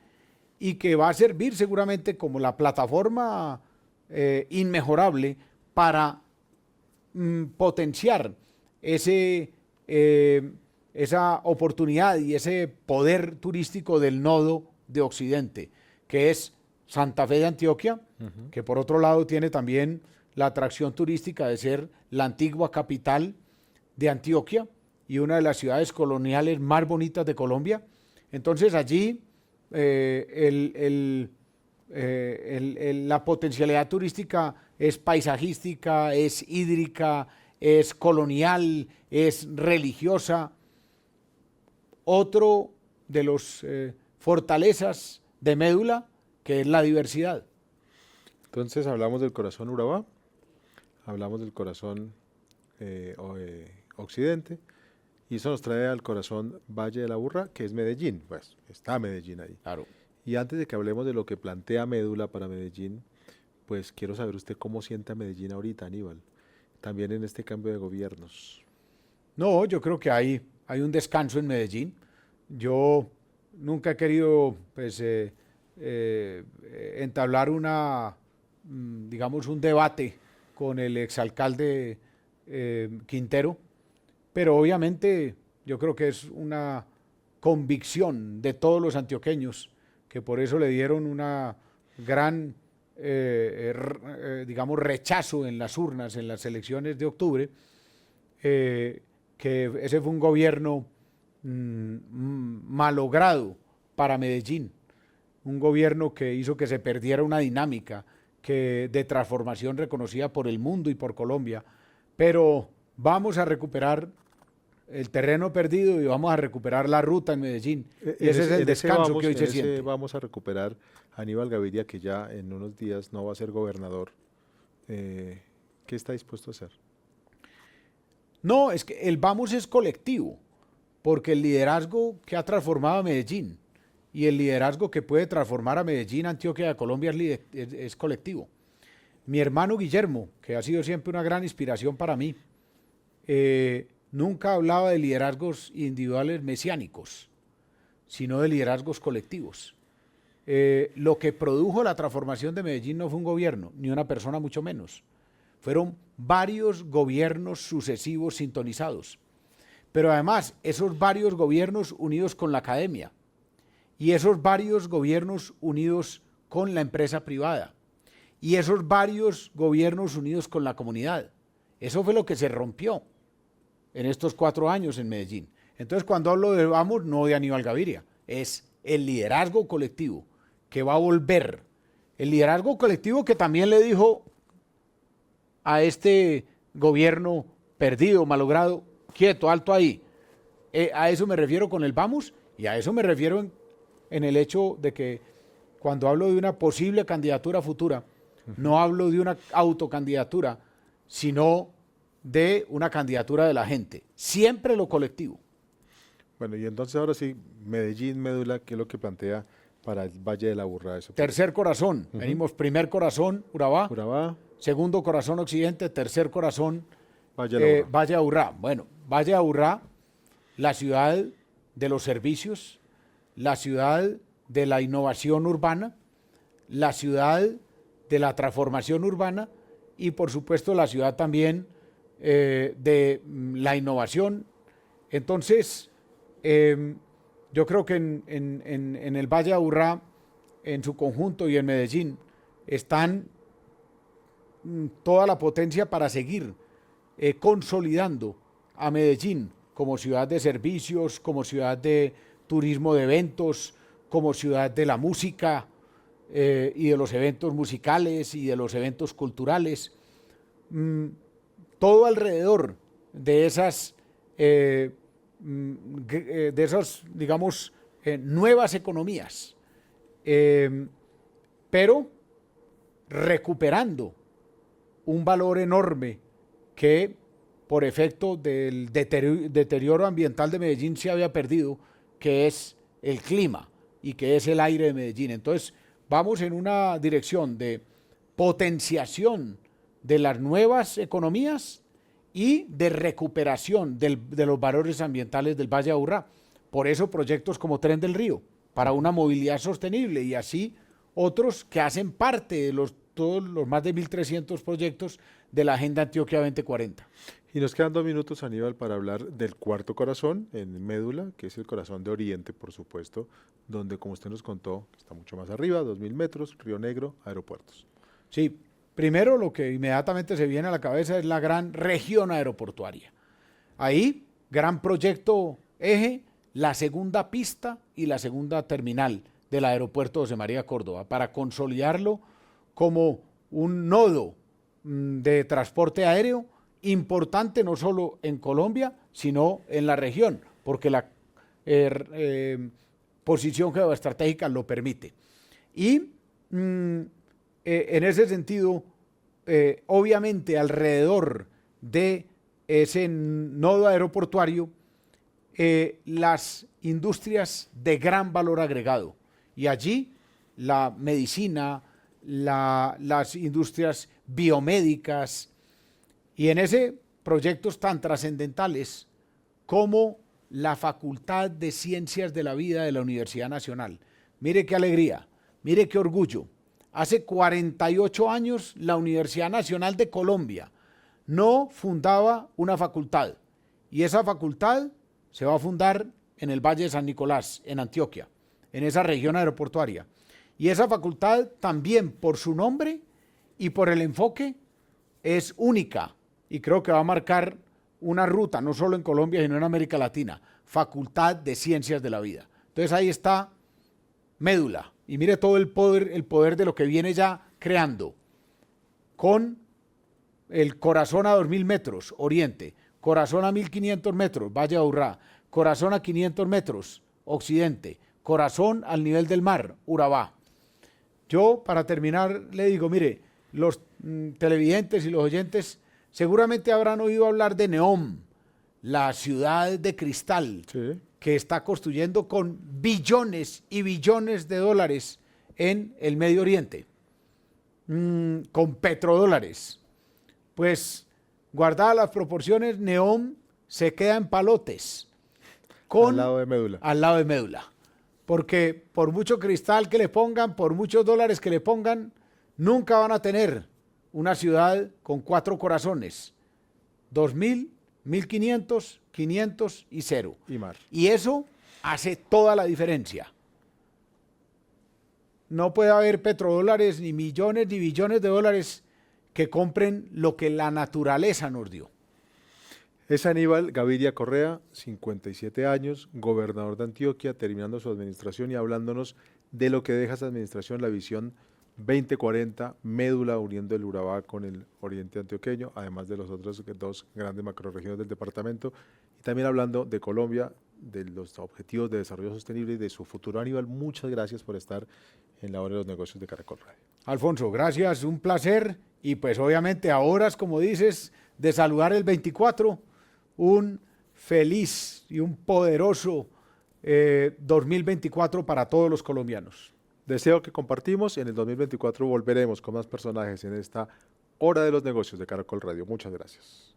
y que va a servir seguramente como la plataforma inmejorable para potenciar esa oportunidad y ese poder turístico del nodo de Occidente, que es Santa Fe de Antioquia, que por otro lado tiene también la atracción turística de ser la antigua capital de Antioquia y una de las ciudades coloniales más bonitas de Colombia. Entonces allí la potencialidad turística es paisajística, es hídrica, es colonial, es religiosa. Otro de los fortalezas de médula, que es la diversidad. Entonces hablamos del corazón Urabá, hablamos del corazón occidente, y eso nos trae al corazón Valle de la Aburrá, que es Medellín. Pues está Medellín ahí. Claro. Y antes de que hablemos de lo que plantea Médula para Medellín, pues quiero saber usted cómo sienta Medellín ahorita, Aníbal, también en este cambio de gobiernos. No, yo creo que hay un descanso en Medellín. Yo nunca he querido entablar digamos, un debate con el exalcalde Quintero, pero obviamente yo creo que es una convicción de todos los antioqueños, que por eso le dieron una gran, digamos, rechazo en las urnas, en las elecciones de octubre, que ese fue un gobierno malogrado para Medellín, un gobierno que hizo que se perdiera una dinámica de transformación reconocida por el mundo y por Colombia, pero vamos a recuperar el terreno perdido y vamos a recuperar la ruta en Medellín. Y ese es el descanso que hoy se siente. Vamos a recuperar a Aníbal Gaviria, que ya en unos días no va a ser gobernador. ¿Qué está dispuesto a hacer? No, es que el vamos es colectivo, porque el liderazgo que ha transformado a Medellín y el liderazgo que puede transformar a Medellín, Antioquia, a Colombia es colectivo. Mi hermano Guillermo, que ha sido siempre una gran inspiración para mí, nunca hablaba de liderazgos individuales mesiánicos, sino de liderazgos colectivos. Lo que produjo la transformación de Medellín no fue un gobierno, ni una persona mucho menos. Fueron varios gobiernos sucesivos sintonizados. Pero además, esos varios gobiernos unidos con la academia y esos varios gobiernos unidos con la empresa privada y esos varios gobiernos unidos con la comunidad. Eso fue lo que se rompió en estos 4 años en Medellín. Entonces, cuando hablo de vamos, no de Aníbal Gaviria, es el liderazgo colectivo que va a volver. El liderazgo colectivo que también le dijo a este gobierno perdido, malogrado, quieto, alto ahí. A eso me refiero con el vamos, y a eso me refiero en el hecho de que cuando hablo de una posible candidatura futura, no hablo de una autocandidatura, sino de una candidatura de la gente. Siempre lo colectivo. Bueno, y entonces ahora sí, Medellín, Médula, ¿qué es lo que plantea para el Valle de la Aburrá? Tercer corazón. Venimos primer corazón, Urabá. Urabá. Segundo corazón occidente, tercer corazón, Valle de Aburrá. Valle de Aburrá. Bueno, Valle de Aburrá, la ciudad de los servicios, la ciudad de la innovación urbana, la ciudad de la transformación urbana y por supuesto la ciudad también de la innovación. Entonces, yo creo que en el Valle de Aburrá, en su conjunto y en Medellín, están toda la potencia para seguir consolidando a Medellín como ciudad de servicios, como ciudad de turismo de eventos, como ciudad de la música y de los eventos musicales y de los eventos culturales. Todo alrededor de esas, digamos, nuevas economías, pero recuperando un valor enorme que por efecto del deterioro ambiental de Medellín se había perdido, que es el clima y que es el aire de Medellín. Entonces vamos en una dirección de potenciación de las nuevas economías y de recuperación de los valores ambientales del Valle de Aburrá. Por eso proyectos como Tren del Río, para una movilidad sostenible, y así otros que hacen parte de todos los más de 1.300 proyectos de la Agenda Antioquia 2040. Y nos quedan 2 minutos, Aníbal, para hablar del cuarto corazón, en Médula, que es el corazón de Oriente, por supuesto, donde, como usted nos contó, está mucho más arriba, 2.000 metros, Río Negro, aeropuertos. Sí, primero lo que inmediatamente se viene a la cabeza es la gran región aeroportuaria. Ahí, gran proyecto eje, la segunda pista y la segunda terminal del aeropuerto José María Córdoba, para consolidarlo como un nodo de transporte aéreo importante no solo en Colombia, sino en la región, porque la posición geoestratégica lo permite. Y en ese sentido, obviamente alrededor de ese nodo aeroportuario, las industrias de gran valor agregado, y allí la medicina, las industrias biomédicas, y en ese proyectos tan trascendentales como la Facultad de Ciencias de la Vida de la Universidad Nacional. Mire qué alegría, Mire qué orgullo. Hace 48 años la Universidad Nacional de Colombia no fundaba una facultad. Y esa facultad se va a fundar en el Valle de San Nicolás, en Antioquia, en esa región aeroportuaria. Y esa facultad también por su nombre y por el enfoque es única. Y creo que va a marcar una ruta, no solo en Colombia, sino en América Latina. Facultad de Ciencias de la Vida. Entonces ahí está Médula. Y mire todo el poder de lo que viene ya creando. Con el Corazón a 2000 metros, Oriente. Corazón a 1500 metros, Valle de Aburrá. Corazón a 500 metros, Occidente. Corazón al nivel del mar, Urabá. Yo, para terminar, le digo, mire, los televidentes y los oyentes seguramente habrán oído hablar de Neom, la ciudad de cristal, Sí. que está construyendo con billones y billones de dólares en el Medio Oriente, con petrodólares. Pues, guardadas las proporciones, Neom se queda en palotes. Al lado de Médula. Al lado de Médula. Porque por mucho cristal que le pongan, por muchos dólares que le pongan, nunca van a tener una ciudad con 4 corazones. 2000, 1500, 500 y 0. Y mar. Y eso hace toda la diferencia. No puede haber petrodólares, ni millones, ni billones de dólares que compren lo que la naturaleza nos dio. Es Aníbal Gaviria Correa, 57 años, gobernador de Antioquia, terminando su administración y hablándonos de lo que deja esa administración, la visión 2040, Médula uniendo el Urabá con el oriente antioqueño, además de los otros 2 grandes macrorregiones del departamento, y también hablando de Colombia, de los objetivos de desarrollo sostenible y de su futuro. Aníbal, muchas gracias por estar en la hora de los negocios de Caracol Radio. Alfonso, gracias, un placer, y pues obviamente a horas, como dices, de saludar el 24, un feliz y un poderoso 2024 para todos los colombianos. Deseo que compartimos. En el 2024 volveremos con más personajes en esta hora de los negocios de Caracol Radio. Muchas gracias.